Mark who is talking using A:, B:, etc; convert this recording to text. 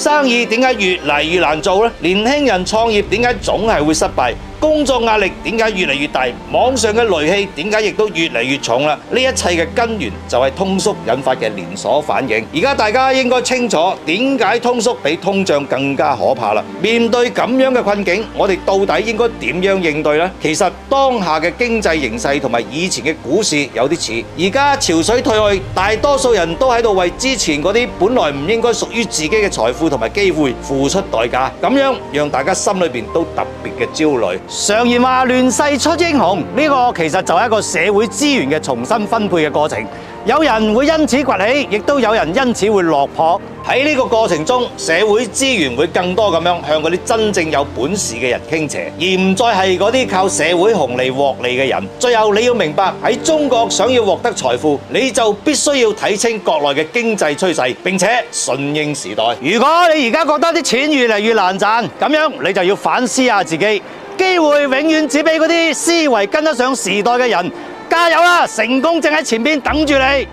A: 生意點解越嚟越難做呢？年輕人創業點解總係會失敗？工作壓力點解越嚟越大？網上嘅戾氣點解亦都越嚟越重啦？呢一切嘅根源就係通縮引發嘅連鎖反應。而家大家應該清楚點解通縮比通脹更加可怕啦。面對咁樣嘅困境，我哋到底應該點樣應對呢？其實當下嘅經濟形勢同埋以前嘅股市有啲似，而家潮水退去，大多數人都喺度為之前嗰啲本來唔應該屬於自己嘅財富同埋機會付出代價，咁樣讓大家心裏邊都特別嘅焦慮。常言話亂世出英雄，呢個其實就係一個社會資源嘅重新分配嘅過程。有人會因此崛起，亦都有人因此會落魄。喺呢個過程中，社會資源會更多咁樣向嗰啲真正有本事嘅人傾斜，而唔再係嗰啲靠社會紅利獲利嘅人。最後你要明白，喺中國想要獲得財富，你就必須要睇清國內嘅經濟趨勢，並且順應時代。如果你而家覺得啲錢越嚟越難賺，咁樣你就要反思下自己。機會永遠只俾嗰啲思維跟得上時代嘅人，加油啦！成功正喺前面等住你。